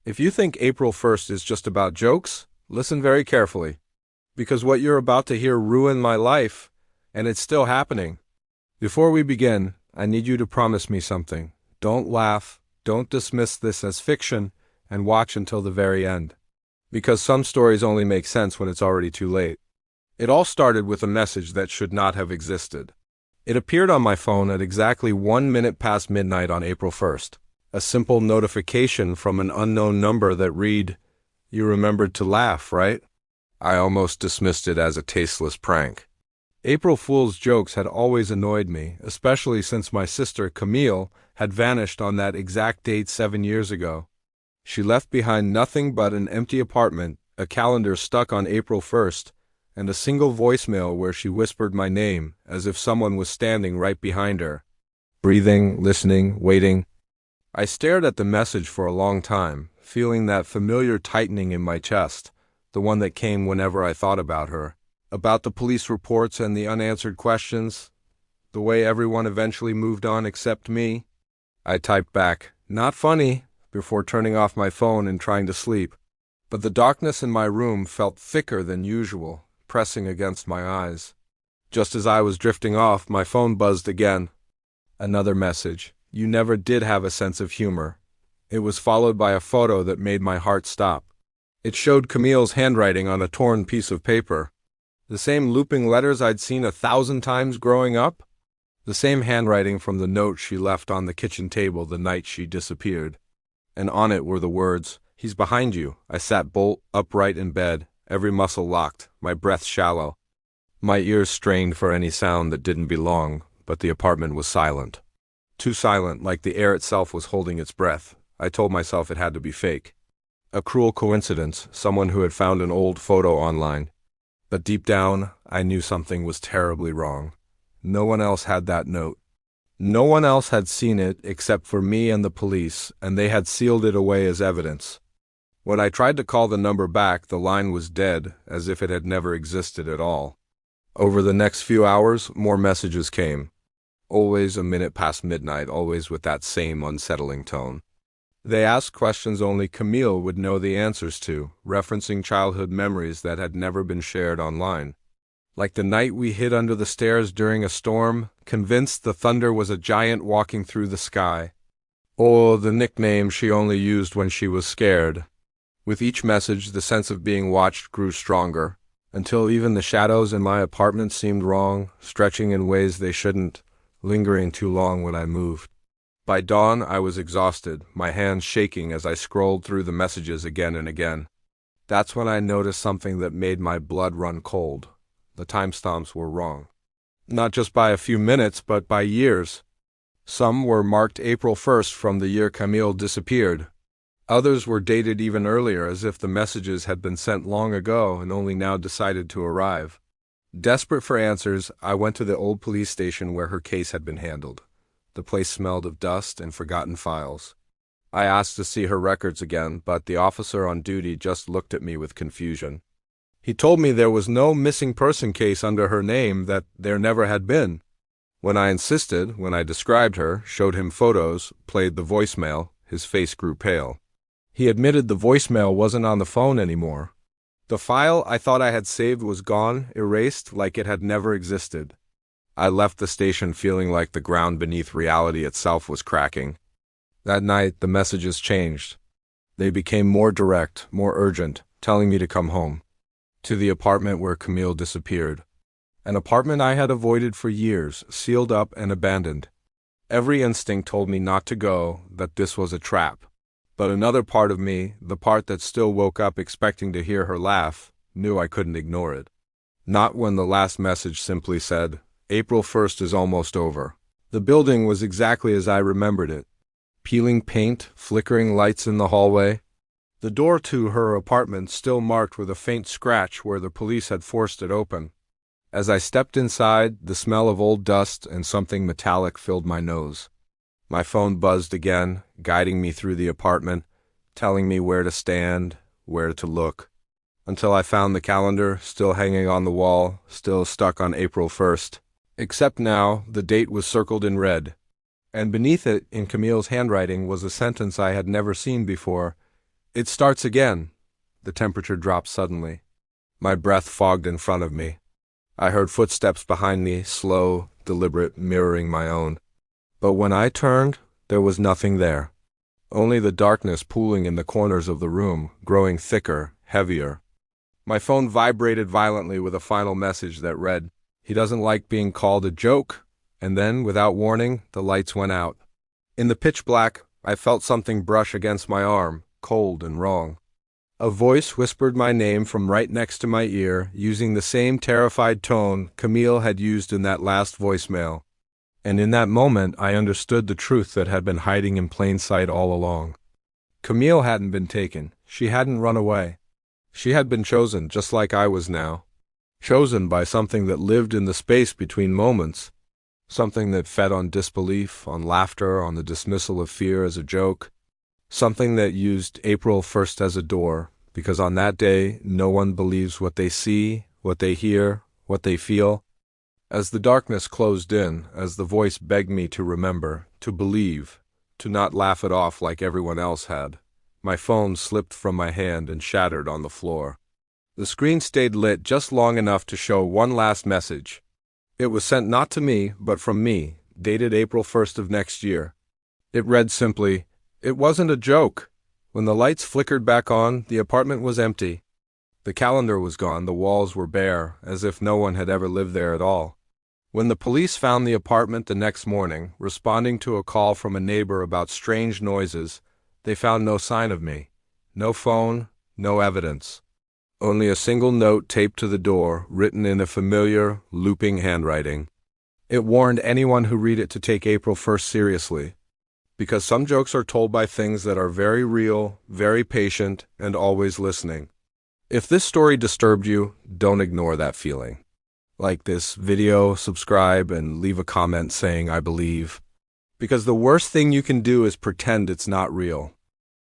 If you think April 1st is just about jokes, listen very carefully, because what you're about to hear ruined my life, and it's still happening. Before we begin, I need you to promise me something. Don't laugh, don't dismiss this as fiction, and watch until the very end. Because some stories only make sense when it's already too late. It all started with a message that should not have existed. It appeared on my phone at exactly 1 minute past midnight on April 1st. A simple notification from an unknown number that read, "You remembered to laugh, right?" I almost dismissed it as a tasteless prank. April Fool's jokes had always annoyed me, especially since my sister, Camille, had vanished on that exact date 7 years ago. She left behind nothing but an empty apartment, a calendar stuck on April 1st, and a single voicemail where she whispered my name, as if someone was standing right behind her. Breathing, listening, waiting. I stared at the message for a long time, feeling that familiar tightening in my chest, the one that came whenever I thought about her, about the police reports and the unanswered questions, the way everyone eventually moved on except me. I typed back, "Not funny," before turning off my phone and trying to sleep. But the darkness in my room felt thicker than usual, pressing against my eyes. Just as I was drifting off, my phone buzzed again. Another message. "You never did have a sense of humor." It was followed by a photo that made my heart stop. It showed Camille's handwriting on a torn piece of paper. The same looping letters I'd seen 1,000 times growing up. The same handwriting from the note she left on the kitchen table the night she disappeared. And on it were the words, "He's behind you." I sat bolt upright in bed, every muscle locked, my breath shallow. My ears strained for any sound that didn't belong, but the apartment was silent. Too silent, like the air itself was holding its breath. I told myself it had to be fake. A cruel coincidence, someone who had found an old photo online. But deep down, I knew something was terribly wrong. No one else had that note. No one else had seen it except for me and the police, and they had sealed it away as evidence. When I tried to call the number back, the line was dead, as if it had never existed at all. Over the next few hours, more messages came. Always a minute past midnight, always with that same unsettling tone. They asked questions only Camille would know the answers to, referencing childhood memories that had never been shared online. Like the night we hid under the stairs during a storm, convinced the thunder was a giant walking through the sky. Or the nickname she only used when she was scared. With each message, the sense of being watched grew stronger, until even the shadows in my apartment seemed wrong, stretching in ways they shouldn't, lingering too long when I moved. By dawn, I was exhausted, my hands shaking as I scrolled through the messages again and again. That's when I noticed something that made my blood run cold. The timestamps were wrong. Not just by a few minutes, but by years. Some were marked April 1st from the year Camille disappeared. Others were dated even earlier, as if the messages had been sent long ago and only now decided to arrive. Desperate for answers, I went to the old police station where her case had been handled. The place smelled of dust and forgotten files. I asked to see her records again, but the officer on duty just looked at me with confusion. He told me there was no missing person case under her name, that there never had been. When I insisted, when I described her, showed him photos, played the voicemail, his face grew pale. He admitted the voicemail wasn't on the phone anymore. The file I thought I had saved was gone, erased, like it had never existed. I left the station feeling like the ground beneath reality itself was cracking. That night, the messages changed. They became more direct, more urgent, telling me to come home. To the apartment where Camille disappeared. An apartment I had avoided for years, sealed up and abandoned. Every instinct told me not to go, that this was a trap. But another part of me, the part that still woke up expecting to hear her laugh, knew I couldn't ignore it. Not when the last message simply said, "April 1st is almost over." The building was exactly as I remembered it. Peeling paint, flickering lights in the hallway. The door to her apartment still marked with a faint scratch where the police had forced it open. As I stepped inside, the smell of old dust and something metallic filled my nose. My phone buzzed again, guiding me through the apartment, telling me where to stand, where to look, until I found the calendar, still hanging on the wall, still stuck on April 1st. Except now, the date was circled in red, and beneath it, in Camille's handwriting, was a sentence I had never seen before. It starts again. The temperature dropped suddenly. My breath fogged in front of me. I heard footsteps behind me, slow, deliberate, mirroring my own. But when I turned, there was nothing there. Only the darkness pooling in the corners of the room, growing thicker, heavier. My phone vibrated violently with a final message that read, "He doesn't like being called a joke," and then, without warning, the lights went out. In the pitch black, I felt something brush against my arm, cold and wrong. A voice whispered my name from right next to my ear, using the same terrified tone Camille had used in that last voicemail. And in that moment, I understood the truth that had been hiding in plain sight all along. Camille hadn't been taken. She hadn't run away. She had been chosen, just like I was now. Chosen by something that lived in the space between moments. Something that fed on disbelief, on laughter, on the dismissal of fear as a joke. Something that used April 1st as a door, because on that day, no one believes what they see, what they hear, what they feel. As the darkness closed in, as the voice begged me to remember, to believe, to not laugh it off like everyone else had, my phone slipped from my hand and shattered on the floor. The screen stayed lit just long enough to show one last message. It was sent not to me, but from me, dated April 1st of next year. It read simply, "It wasn't a joke." When the lights flickered back on, the apartment was empty. The calendar was gone, the walls were bare, as if no one had ever lived there at all. When the police found the apartment the next morning, responding to a call from a neighbor about strange noises, they found no sign of me. No phone, no evidence. Only a single note taped to the door, written in a familiar, looping handwriting. It warned anyone who read it to take April 1st seriously. Because some jokes are told by things that are very real, very patient, and always listening. If this story disturbed you, don't ignore that feeling. Like this video, subscribe, and leave a comment saying, "I believe." Because the worst thing you can do is pretend it's not real.